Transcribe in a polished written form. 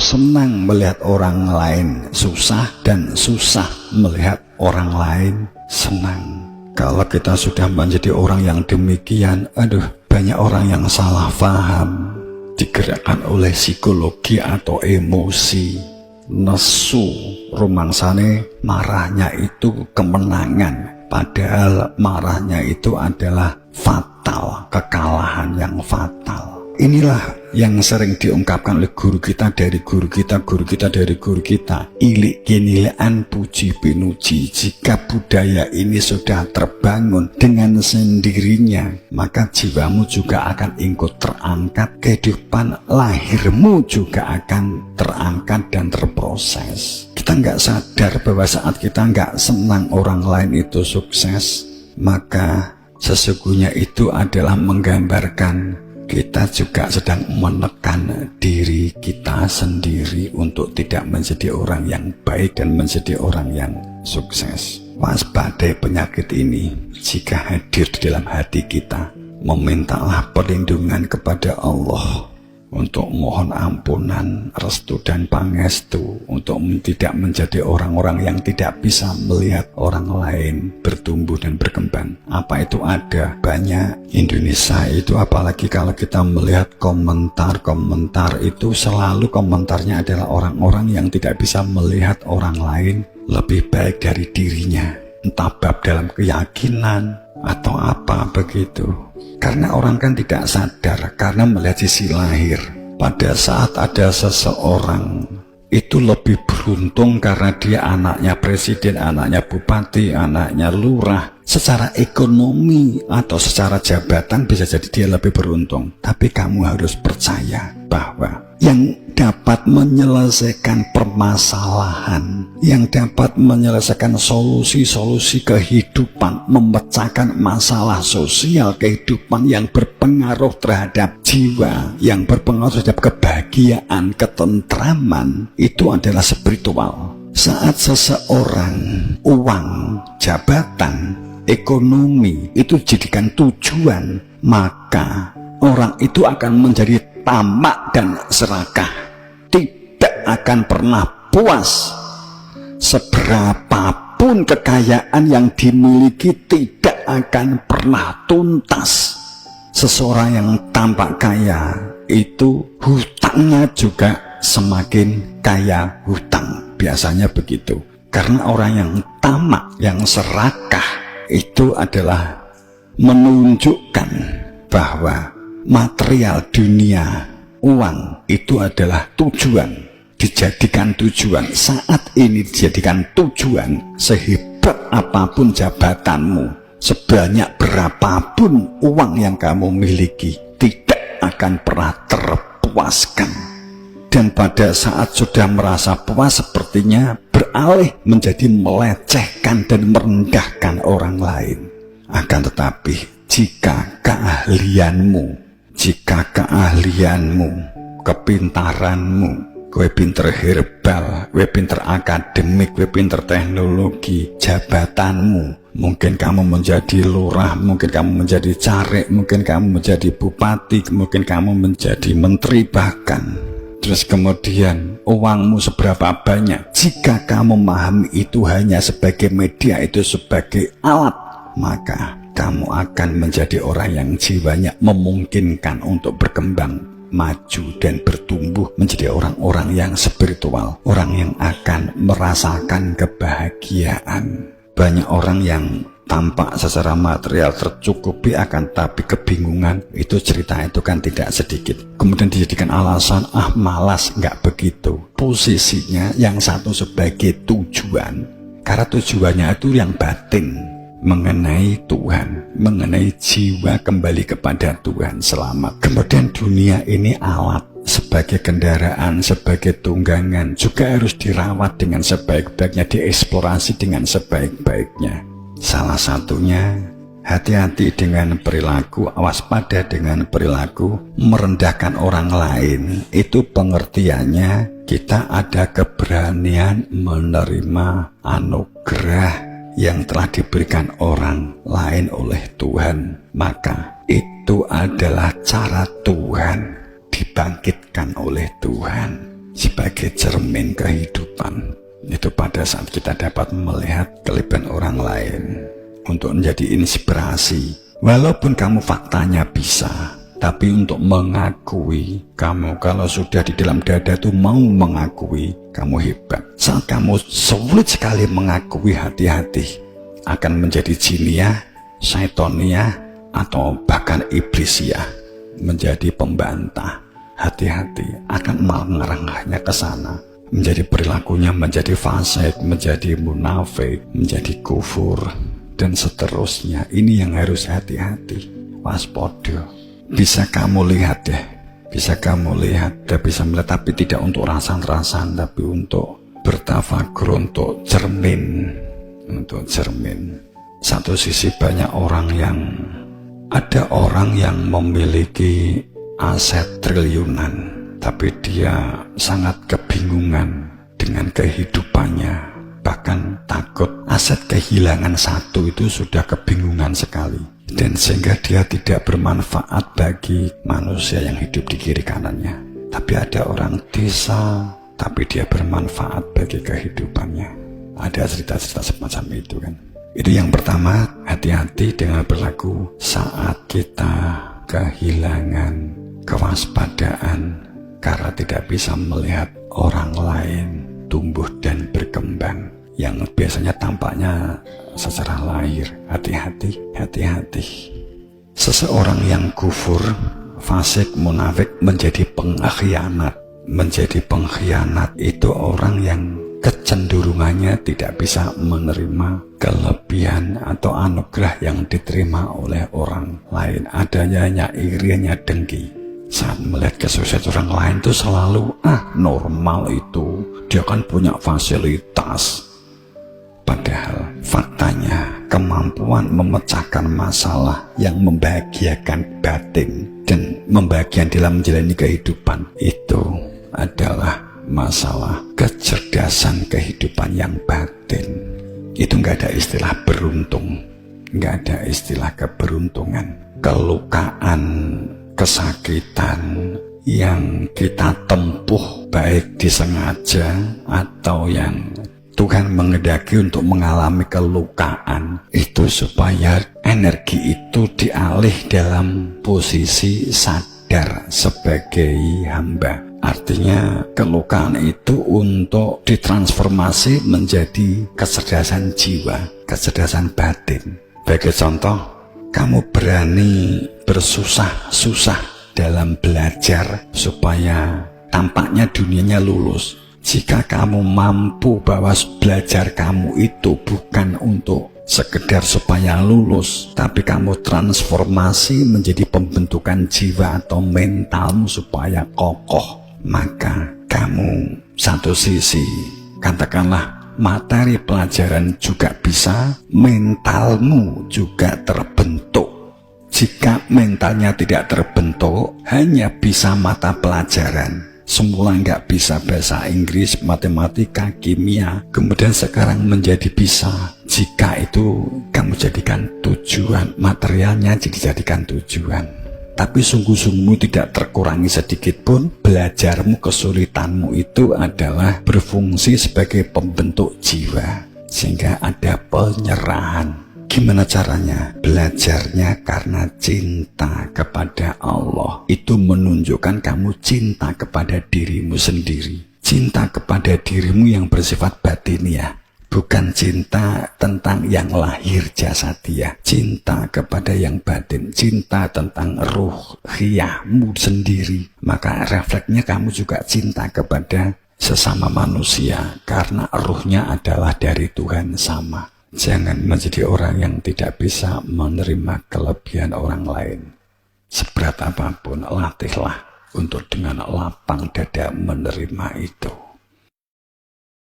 senang melihat orang lain susah dan susah melihat orang lain senang. Kalau kita sudah menjadi orang yang demikian, banyak orang yang salah paham, digerakkan oleh psikologi atau emosi, nesu rumangsane marahnya itu kemenangan, padahal marahnya itu adalah fatal, kekalahan yang fatal. Inilah yang sering diungkapkan oleh guru kita dari guru kita, guru kita dari guru kita. Ilik ginilaan puji pinuji. Jika budaya ini sudah terbangun dengan sendirinya, maka jiwamu juga akan ikut terangkat. Kehidupan lahirmu juga akan terangkat dan terproses. Kita nggak sadar bahwa saat kita nggak senang orang lain itu sukses, maka sesungguhnya itu adalah menggambarkan kita juga sedang menekan diri kita sendiri untuk tidak menjadi orang yang baik dan menjadi orang yang sukses. Waspadai penyakit ini. Jika hadir di dalam hati kita, memintalah perlindungan kepada Allah untuk mohon ampunan, restu dan pangestu, untuk tidak menjadi orang-orang yang tidak bisa melihat orang lain bertumbuh dan berkembang. Apa itu ada? Banyak. Indonesia itu apalagi kalau kita melihat komentar-komentar itu, selalu komentarnya adalah orang-orang yang tidak bisa melihat orang lain lebih baik dari dirinya, entah bab dalam keyakinan atau apa begitu. Karena orang kan tidak sadar, karena melihat sisi lahir. Pada saat ada seseorang itu lebih beruntung karena dia anaknya presiden, anaknya bupati, anaknya lurah. Secara ekonomi atau secara jabatan bisa jadi dia lebih beruntung. Tapi kamu harus percaya bahwa yang dapat menyelesaikan permasalahan, yang dapat menyelesaikan solusi-solusi kehidupan, memecahkan masalah sosial kehidupan yang berpengaruh terhadap jiwa, yang berpengaruh terhadap kebahagiaan, ketentraman, itu adalah spiritual. Saat seseorang, uang, jabatan, ekonomi itu dijadikan tujuan, maka orang itu akan menjadi tamak dan serakah, tidak akan pernah puas. Seberapapun kekayaan yang dimiliki tidak akan pernah tuntas. Seseorang yang tampak kaya itu hutangnya juga semakin kaya hutang, biasanya begitu. Karena orang yang tamak, yang serakah itu adalah menunjukkan bahwa material dunia, uang itu adalah tujuan, dijadikan tujuan. Saat ini dijadikan tujuan, sehebat apapun jabatanmu, sebanyak berapapun uang yang kamu miliki, tidak akan pernah terpuaskan. Dan pada saat sudah merasa puas, sepertinya beralih menjadi melecehkan dan merendahkan orang lain. Akan tetapi jika keahlianmu, kepintaranmu, kowe pinter herbal, kowe pinter akademik, kowe pinter teknologi, jabatanmu, mungkin kamu menjadi lurah, mungkin kamu menjadi carik, mungkin kamu menjadi bupati, mungkin kamu menjadi menteri bahkan. Terus kemudian uangmu seberapa banyak, jika kamu memahami itu hanya sebagai media, itu sebagai alat, maka kamu akan menjadi orang yang jiwanya memungkinkan untuk berkembang, maju dan bertumbuh menjadi orang-orang yang spiritual, orang yang akan merasakan kebahagiaan. Banyak orang yang tampak secara material tercukupi akan tapi kebingungan, itu cerita itu kan tidak sedikit. Kemudian dijadikan alasan, malas. Nggak begitu. Posisinya yang satu sebagai tujuan, karena tujuannya itu yang batin, mengenai Tuhan, mengenai jiwa kembali kepada Tuhan, selamat. Kemudian dunia ini alat, sebagai kendaraan, sebagai tunggangan, juga harus dirawat dengan sebaik-baiknya, dieksplorasi dengan sebaik-baiknya. Salah satunya, hati-hati dengan perilaku, waspada dengan perilaku merendahkan orang lain. Itu pengertiannya kita ada keberanian menerima anugerah yang telah diberikan orang lain oleh Tuhan. Maka itu adalah cara Tuhan, dibangkitkan oleh Tuhan. sebagai cermin kehidupan. Itu pada saat kita dapat melihat kelebihan orang lain untuk menjadi inspirasi. Walaupun kamu faktanya bisa, tapi untuk mengakui, kamu kalau sudah di dalam dada itu mau mengakui, kamu hebat. Saat kamu sulit sekali mengakui, hati-hati, akan menjadi jinia, syaitonia, atau bahkan iblisia, menjadi pembantah. Hati-hati, akan mengarahnya ke sana. Menjadi perilakunya menjadi fasik, menjadi munafik, menjadi kufur, dan seterusnya. Ini yang harus hati-hati, waspada. Bisa kamu lihat deh, bisa kamu lihat, bisa melihat, tapi tidak untuk rasan-rasan, tapi untuk bertafakur, untuk cermin, Satu sisi banyak orang yang, ada orang yang memiliki aset triliunan, tapi dia sangat kebingungan dengan kehidupannya, bahkan takut aset kehilangan satu itu sudah kebingungan sekali, dan sehingga dia tidak bermanfaat bagi manusia yang hidup di kiri kanannya. Tapi ada orang desa, tapi dia bermanfaat bagi kehidupannya. Ada cerita-cerita semacam itu kan. Itu yang pertama, hati-hati dengan berlaku saat kita kehilangan kewaspadaan karena tidak bisa melihat orang lain tumbuh dan berkembang yang biasanya tampaknya secara lahir. Hati-hati, hati-hati. Seseorang yang kufur, fasik, munafik menjadi pengkhianat. Menjadi pengkhianat itu orang yang kecenderungannya tidak bisa menerima kelebihan atau anugerah yang diterima oleh orang lain. Adanya hanya iri, hanya dengki. Saat melihat kesuksesan orang lain itu selalu, normal itu, dia kan punya fasilitas. Padahal faktanya kemampuan memecahkan masalah yang membahagiakan batin dan membahagiakan dalam menjalani kehidupan itu adalah masalah kecerdasan kehidupan yang batin. Itu nggak ada istilah beruntung, nggak ada istilah keberuntungan. Kelukaan, kesakitan yang kita tempuh, baik disengaja atau yang Tuhan menghendaki untuk mengalami kelukaan, itu supaya energi itu dialih dalam posisi sadar sebagai hamba. Artinya kelukaan itu untuk ditransformasi menjadi kecerdasan jiwa, kecerdasan batin. Sebagai contoh, kamu berani bersusah-susah dalam belajar supaya tampaknya dunianya lulus. Jika kamu mampu bahwa belajar kamu itu bukan untuk sekedar supaya lulus, tapi kamu transformasi menjadi pembentukan jiwa atau mentalmu supaya kokoh, maka kamu satu sisi, katakanlah materi pelajaran juga bisa, mentalmu juga terbentuk. Jika mentalnya tidak terbentuk, hanya bisa mata pelajaran, semula nggak bisa bahasa Inggris, matematika, kimia, kemudian sekarang menjadi bisa. Jika itu kamu jadikan tujuan, materialnya dijadikan tujuan, tapi sungguh-sungguh tidak terkurangi sedikit pun, belajarmu, kesulitanmu itu adalah berfungsi sebagai pembentuk jiwa, sehingga ada penyerahan. Gimana caranya? Belajarnya karena cinta kepada Allah. Itu menunjukkan kamu cinta kepada dirimu sendiri. Cinta kepada dirimu yang bersifat batiniah. Bukan cinta tentang yang lahir jasadiah. Cinta kepada yang batin. Cinta tentang ruhiyahmu sendiri. Maka refleksnya kamu juga cinta kepada sesama manusia. Karena ruhnya adalah dari Tuhan sama. Jangan menjadi orang yang tidak bisa menerima kelebihan orang lain. Seberat apapun, latihlah untuk dengan lapang dada menerima itu.